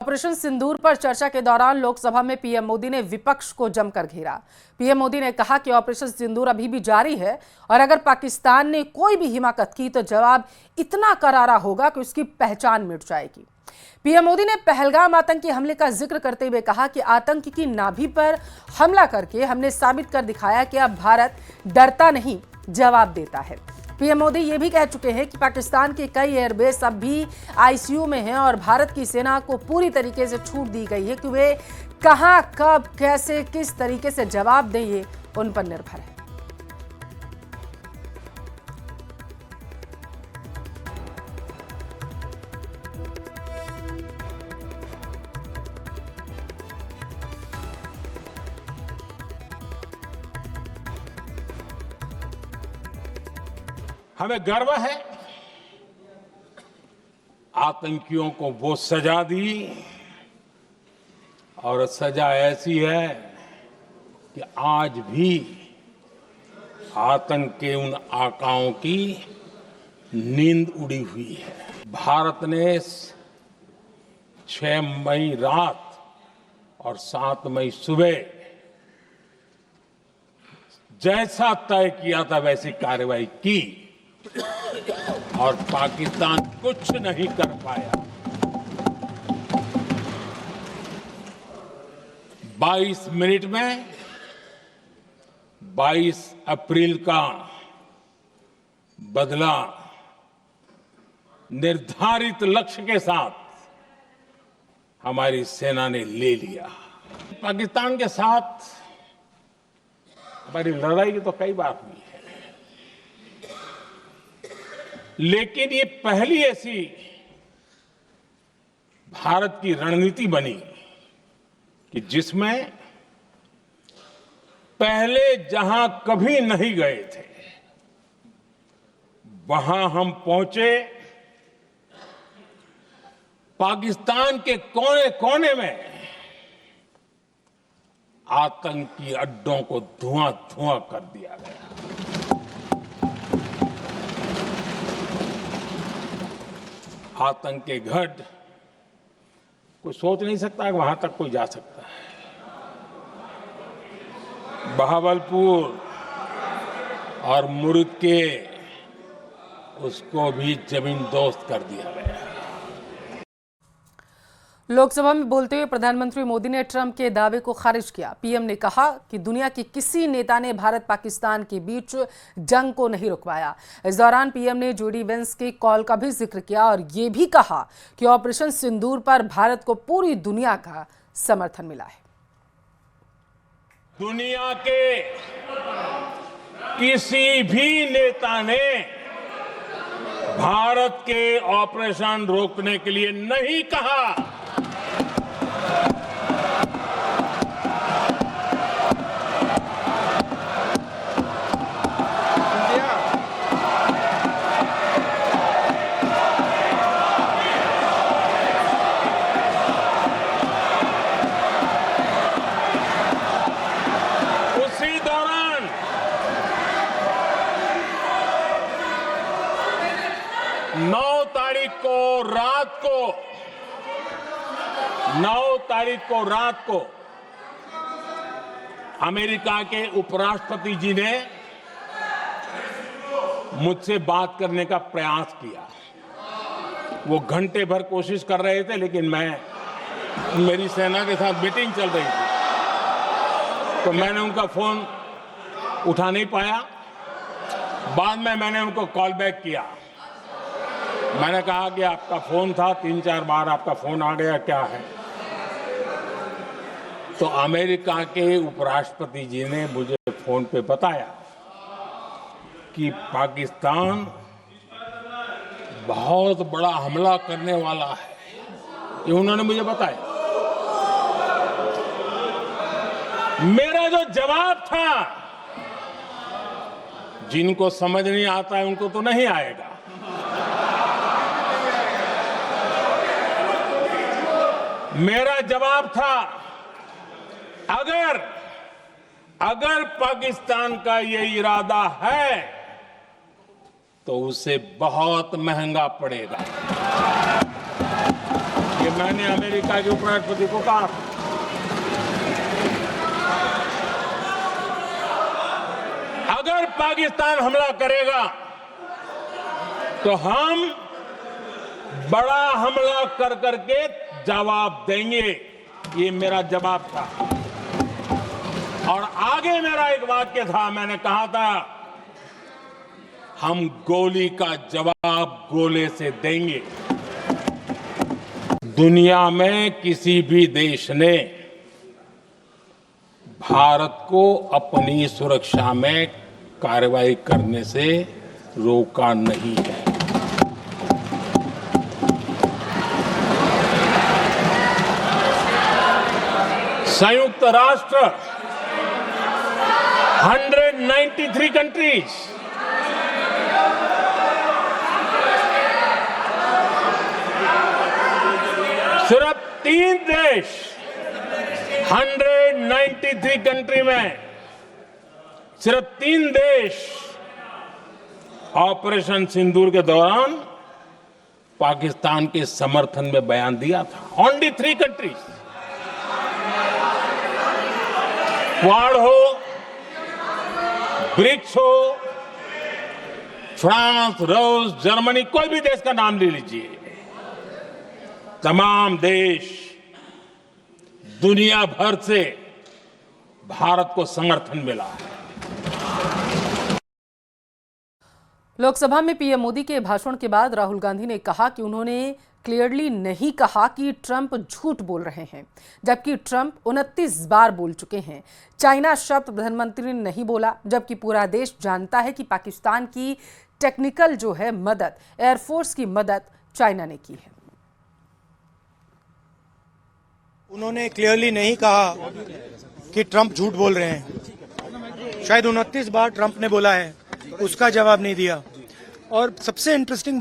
Operation सिंदूर पर चर्चा के दौरान लोकसभा में पीएम मोदी ने विपक्ष को जमकर घेरा। पीएम मोदी ने कहा कि ऑपरेशन सिंदूर अभी भी जारी है और अगर पाकिस्तान ने कोई भी हिमाकत की तो जवाब इतना करारा होगा कि उसकी पहचान मिट जाएगी। पीएम मोदी ने पहलगाम आतंकी हमले का जिक्र करते हुए कहा कि आतंक की नाभि पर हमला करके हमने साबित कर दिखाया कि अब भारत डरता नहीं, जवाब देता है। पीएम मोदी ये भी कह चुके हैं कि पाकिस्तान के कई एयरबेस अब भी आईसीयू में हैं और भारत की सेना को पूरी तरीके से छूट दी गई है कि वे कहां, कब, कैसे, किस तरीके से जवाब दें, ये उन पर निर्भर है। हमें गर्व है आतंकियों को वो सजा दी और सजा ऐसी है कि आज भी आतंक के उन आकाओं की नींद उड़ी हुई है। भारत ने 6 मई रात और 7 मई सुबह जैसा तय किया था वैसी कार्रवाई की और पाकिस्तान कुछ नहीं कर पाया। 22 मिनट में 22 अप्रैल का बदला निर्धारित लक्ष्य के साथ हमारी सेना ने ले लिया। पाकिस्तान के साथ हमारी लड़ाई की तो कई बार हुई है, लेकिन ये पहली ऐसी भारत की रणनीति बनी कि जिसमें पहले जहां कभी नहीं गए थे वहां हम पहुंचे। पाकिस्तान के कोने कोने में आतंकी अड्डों को धुआं धुआं कर दिया गया। आतंक के गढ़ कोई सोच नहीं सकता कि वहां तक कोई जा सकता है। बहावलपुर और मुर्ग उसको भी जमीन दोस्त कर दिया गया। लोकसभा में बोलते हुए प्रधानमंत्री मोदी ने ट्रंप के दावे को खारिज किया। पीएम ने कहा कि दुनिया के किसी नेता ने भारत पाकिस्तान के बीच जंग को नहीं रुकवाया। इस दौरान पीएम ने जोडी वेंस के कॉल का भी जिक्र किया और ये भी कहा कि ऑपरेशन सिंदूर पर भारत को पूरी दुनिया का समर्थन मिला है। दुनिया के किसी भी नेता ने भारत के ऑपरेशन रोकने के लिए नहीं कहा। उसी दौरान 9 तारीख को रात को अमेरिका के उपराष्ट्रपति जी ने मुझसे बात करने का प्रयास किया। वो घंटे भर कोशिश कर रहे थे, लेकिन मेरी सेना के साथ मीटिंग चल रही थी तो मैंने उनका फोन उठा नहीं पाया। बाद में मैंने उनको कॉल बैक किया। मैंने कहा कि आपका फोन था, 3-4 बार आपका फोन आ गया, क्या है? तो अमेरिका के उपराष्ट्रपति जी ने मुझे फोन पे बताया कि पाकिस्तान बहुत बड़ा हमला करने वाला है, ये उन्होंने मुझे बताया। मेरा जो जवाब था, जिनको समझ नहीं आता है उनको तो नहीं आएगा। मेरा जवाब था, अगर पाकिस्तान का ये इरादा है तो उसे बहुत महंगा पड़ेगा। ये मैंने अमेरिका के उपराष्ट्रपति को कहा अगर पाकिस्तान हमला करेगा तो हम बड़ा हमला कर करके जवाब देंगे। ये मेरा जवाब था। और आगे मेरा एक वाक्य था, मैंने कहा था हम गोली का जवाब गोले से देंगे। दुनिया में किसी भी देश ने भारत को अपनी सुरक्षा में कार्रवाई करने से रोका नहीं है। संयुक्त राष्ट्र 193 कंट्रीज सिर्फ 3 देश 193 कंट्री में सिर्फ 3 देश ऑपरेशन सिंदूर के दौरान पाकिस्तान के समर्थन में बयान दिया था। Only 3 countries. क्वाड हो, ब्रिक्स हो, फ्रांस, रूस, जर्मनी, कोई भी देश का नाम ले लीजिए, तमाम देश दुनिया भर से भारत को समर्थन मिला है। लोकसभा में पीएम मोदी के भाषण के बाद राहुल गांधी ने कहा कि उन्होंने क्लियरली नहीं कहा कि ट्रंप झूठ बोल रहे हैं, जबकि ट्रंप 29 बार बोल चुके हैं। चाइना शब्द प्रधानमंत्री ने नहीं बोला, जबकि पूरा देश जानता है कि पाकिस्तान की टेक्निकल जो है मदद, एयरफोर्स की मदद चाइना ने की है। उन्होंने क्लियरली नहीं कहा कि ट्रंप झूठ बोल रहे हैं। शायद 29 बार ट्रंप ने बोला है, उसका जवाब नहीं दिया। और सबसे इंटरेस्टिंग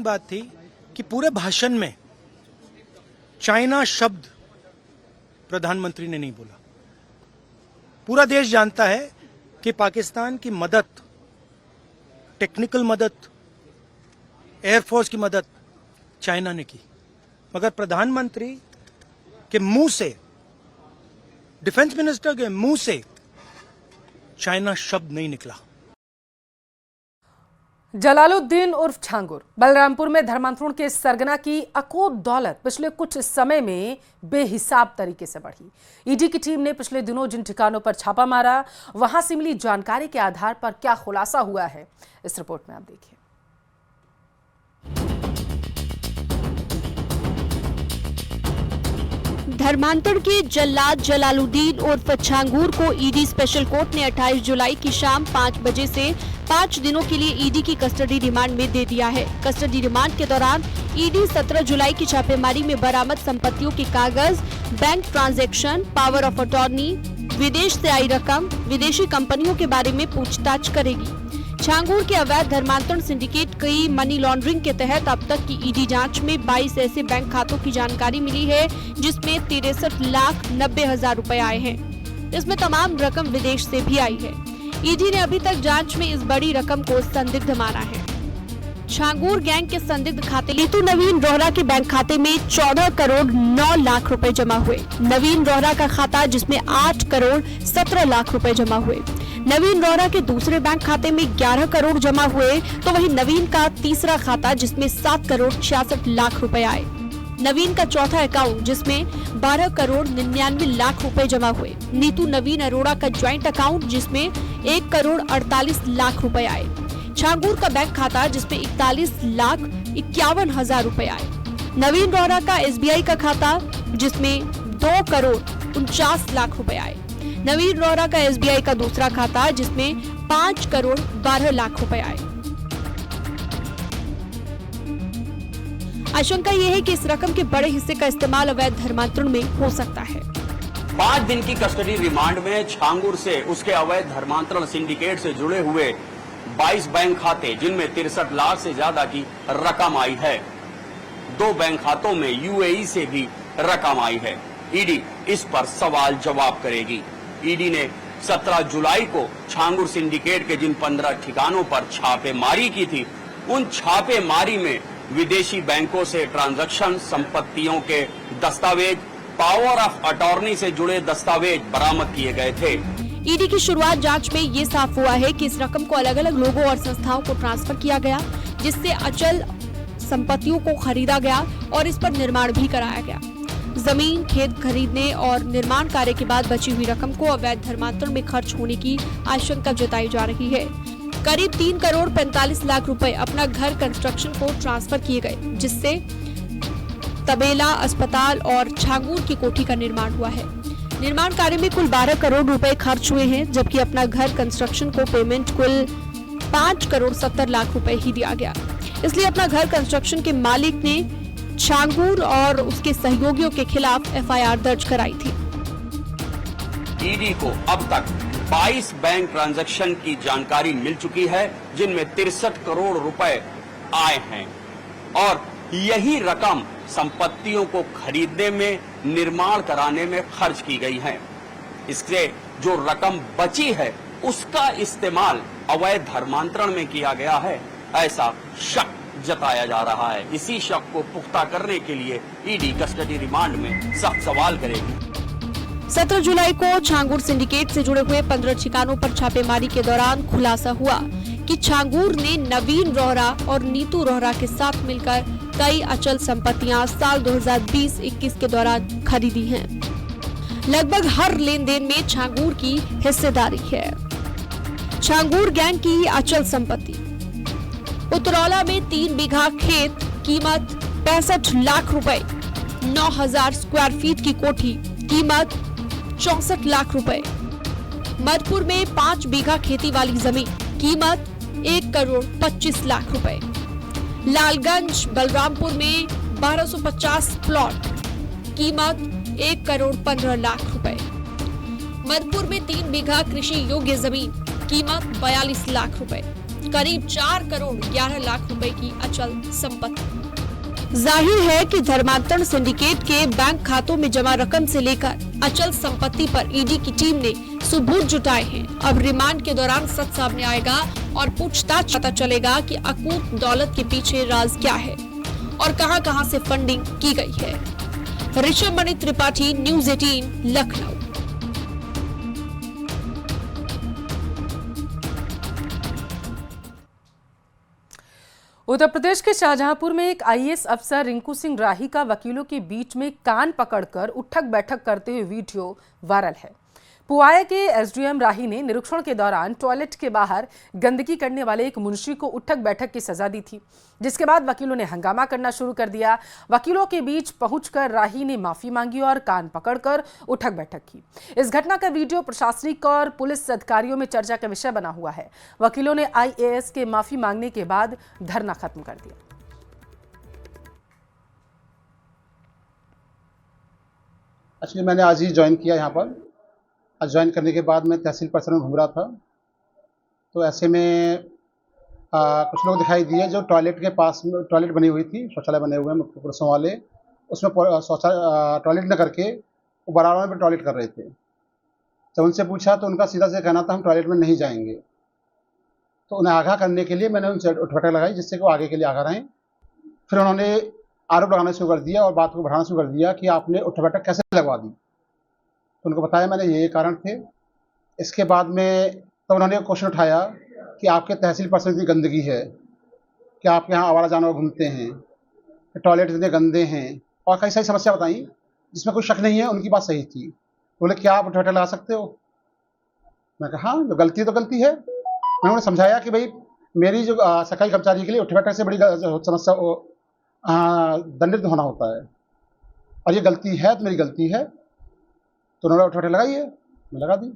बात थी कि पूरे भाषण में चाइना शब्द प्रधानमंत्री ने नहीं बोला। पूरा देश जानता है कि पाकिस्तान की मदद, टेक्निकल मदद, एयरफोर्स की मदद चाइना ने की, मगर प्रधानमंत्री के मुंह से, डिफेंस मिनिस्टर के मुंह से चाइना शब्द नहीं निकला। जलालुद्दीन उर्फ छांगुर बलरामपुर में धर्मांतरण के सरगना की अकूत दौलत पिछले कुछ समय में बेहिसाब तरीके से बढ़ी। ईडी की टीम ने पिछले दिनों जिन ठिकानों पर छापा मारा, वहां से मिली जानकारी के आधार पर क्या खुलासा हुआ है, इस रिपोर्ट में आप देखिए। धर्मांतरण के जल्लाद जलालुद्दीन उर्फ छांगूर को ईडी स्पेशल कोर्ट ने 28 जुलाई की शाम 5 बजे से 5 दिनों के लिए ईडी की कस्टडी रिमांड में दे दिया है। कस्टडी रिमांड के दौरान ईडी 17 जुलाई की छापेमारी में बरामद संपत्तियों के कागज, bank transaction, power of attorney, विदेश से आई रकम, विदेशी कंपनियों के बारे में पूछताछ करेगी। छांगूर के अवैध धर्मांतरण सिंडिकेट की मनी लॉन्ड्रिंग के तहत अब तक की ईडी जांच में 22 ऐसे बैंक खातों की जानकारी मिली है, जिसमें 63,90,000 रुपए आए हैं। इसमें तमाम रकम विदेश से भी आई है। ईडी ने अभी तक जांच में इस बड़ी रकम को संदिग्ध माना है। छांगूर गैंग के संदिग्ध खाते नीतू नवीन रोहरा के बैंक खाते में 14 करोड़ 9 लाख रुपए जमा हुए। नवीन रोहरा का खाता जिसमें 8 करोड़ 17 लाख रुपए जमा हुए। नवीन रोहरा के दूसरे बैंक खाते में 11 करोड़ जमा हुए, तो वहीं नवीन का तीसरा खाता जिसमें 7 करोड़ 66 लाख रुपए आए। नवीन का चौथा अकाउंट जिसमें 12 करोड़ 99 लाख रुपए जमा हुए। नीतू नवीन अरोड़ा का ज्वाइंट अकाउंट जिसमें 1 करोड़ 48 लाख रुपए आए। छांगूर का बैंक खाता जिसमें 41,51,000 रुपए आए। नवीन रोहरा का एसबीआई का खाता जिसमें 2 करोड़ 49 लाख रुपए आए। नवीन रोहरा का एसबीआई का दूसरा खाता जिसमें 5 करोड़ 12 लाख रुपए आए। आशंका यह है कि इस रकम के बड़े हिस्से का इस्तेमाल अवैध धर्मांतरण में हो सकता है। 5 दिन की कस्टडी रिमांड में छांगूर से उसके अवैध धर्मांतरण सिंडिकेट से जुड़े हुए 22 बैंक खाते, जिनमें 63 लाख से ज्यादा की रकम आई है। 2 बैंक खातों में यूएई से भी रकम आई है। ईडी इस पर सवाल जवाब करेगी। ईडी ने 17 जुलाई को छांगूर सिंडिकेट के जिन 15 ठिकानों पर छापेमारी की थी, उन छापेमारी में विदेशी बैंकों से ट्रांजैक्शन, संपत्तियों के दस्तावेज, पावर ऑफ अटॉर्नी से जुड़े दस्तावेज बरामद किए गए थे। ईडी की शुरुआत जांच में ये साफ हुआ है कि इस रकम को अलग अलग लोगों और संस्थाओं को ट्रांसफर किया गया, जिससे अचल संपत्तियों को खरीदा गया और इस पर निर्माण भी कराया गया। जमीन, खेत खरीदने और निर्माण कार्य के बाद बची हुई रकम को अवैध धर्मांतरण में खर्च होने की आशंका जताई जा रही है। करीब 3 करोड़ 45 लाख रुपए अपना घर कंस्ट्रक्शन को ट्रांसफर किए गए, जिससे तबेला, अस्पताल और छांगूर की कोठी का निर्माण हुआ है। निर्माण कार्य में कुल 12 करोड़ रुपए खर्च हुए हैं, जबकि अपना घर कंस्ट्रक्शन को पेमेंट कुल 5 करोड़ 70 लाख रुपए ही दिया गया। इसलिए अपना घर कंस्ट्रक्शन के मालिक ने छांगूर और उसके सहयोगियों के खिलाफ एफआईआर दर्ज कराई थी। ईडी को अब तक 22 बैंक ट्रांजैक्शन की जानकारी मिल चुकी है, जिनमें 63 करोड़ रुपए आए हैं और यही रकम संपत्तियों को खरीदने में, निर्माण कराने में खर्च की गई है। इससे जो रकम बची है उसका इस्तेमाल अवैध धर्मांतरण में किया गया है, ऐसा शक जताया जा रहा है। इसी शक को पुख्ता करने के लिए ईडी कस्टडी रिमांड में सख्त सवाल करेगी। 17 जुलाई को छांगूर सिंडिकेट से जुड़े हुए 15 ठिकानों पर छापेमारी के दौरान खुलासा हुआ कि छांगूर ने नवीन रोहरा और नीतू रोहरा के साथ मिलकर कई अचल संपत्तियां साल 2020-21 के दौरान खरीदी हैं। लगभग हर लेन देन में छांगूर की हिस्सेदारी है। छांगूर गैंग की अचल संपत्ति: उतरौला में 3 बीघा खेत, कीमत 65 लाख रुपए, 9000 स्क्वायर फीट की कोठी, कीमत 64 लाख रुपए। मधुपुर में 5 बीघा खेती वाली जमीन, कीमत 1 करोड़ 25 लाख रुपए। लालगंज बलरामपुर में 1250 प्लॉट, कीमत 1 करोड़ 15 लाख रुपए। मधुपुर में 3 बीघा कृषि योग्य जमीन, कीमत 42 लाख रुपए। करीब 4 करोड़ 11 लाख रुपए की अचल संपत्ति। जाहिर है कि धर्मांतरण सिंडिकेट के बैंक खातों में जमा रकम से लेकर अचल संपत्ति पर ईडी की टीम ने सबूत जुटाए हैं। अब रिमांड के दौरान सच सामने आएगा और पूछताछ पता चलेगा कि अकूत दौलत के पीछे राज क्या है और कहां-कहां से फंडिंग की गई है। ऋषभ मणि त्रिपाठी, न्यूज़ 18, लखनऊ। उत्तर प्रदेश के शाहजहांपुर में एक आईएएस अफसर रिंकू सिंह राही का वकीलों के बीच में कान पकड़कर उठक बैठक करते हुए वीडियो वायरल है। पुआया के एसडीएम राही ने निरीक्षण के दौरान टॉयलेट के बाहर गंदगी करने वाले एक मुंशी को उठक बैठक की सजा दी थी, जिसके बाद वकीलों ने हंगामा करना शुरू कर दिया। वकीलों के बीच पहुंचकर राही ने माफी मांगी और कान पकड़कर उठक बैठक की। इस घटना का वीडियो प्रशासनिक और पुलिस अधिकारियों में चर्चा का विषय बना हुआ है। वकीलों ने आईएएस के माफी मांगने के बाद धरना खत्म कर दिया। एक्चुअली मैंने आज ही ज्वाइन किया यहाँ पर। आज ज्वाइन करने के बाद मैं तहसील परिसर में घूम रहा था, तो ऐसे में कुछ लोग दिखाई दिए जो टॉयलेट के पास में टॉयलेट बनी हुई थी, शौचालय बने हुए हैं पुरुषों वाले, उसमें टॉयलेट न करके वो बराबर में टॉयलेट कर रहे थे। जब उनसे पूछा तो उनका सीधा से कहना था हम टॉयलेट में नहीं जाएंगे। तो उन्हें आगाह करने के लिए मैंने उनसे उठबैठक लगाई, जिससे कि वो आगे के लिए आगाह रहें। फिर उन्होंने आरोप लगाना शुरू कर दिया और बात को बढ़ाना शुरू कर दिया कि आपने उठबैठक कैसे लगवा दी। तो उनको बताया मैंने ये कारण थे। इसके बाद में तो उन्होंने क्वेश्चन उठाया कि आपके तहसील परिसर में गंदगी है, कि आपके यहाँ आवारा जानवर घूमते हैं, टॉयलेट इतने गंदे हैं, और कई सारी समस्या बताई जिसमें कोई शक नहीं है, उनकी बात सही थी। बोले क्या आप उठबैठक लगा सकते हो? मैं कहा हाँ, जो गलती है तो गलती है। मैंने उन्हें समझाया कि भाई मेरी जो सरकारी कर्मचारी के लिए उठबैठक से बड़ी समस्या दंडित होना होता है, और ये गलती है तो मेरी गलती है। तो उन्होंने उठबैठक लगाई है, मैं लगा दी।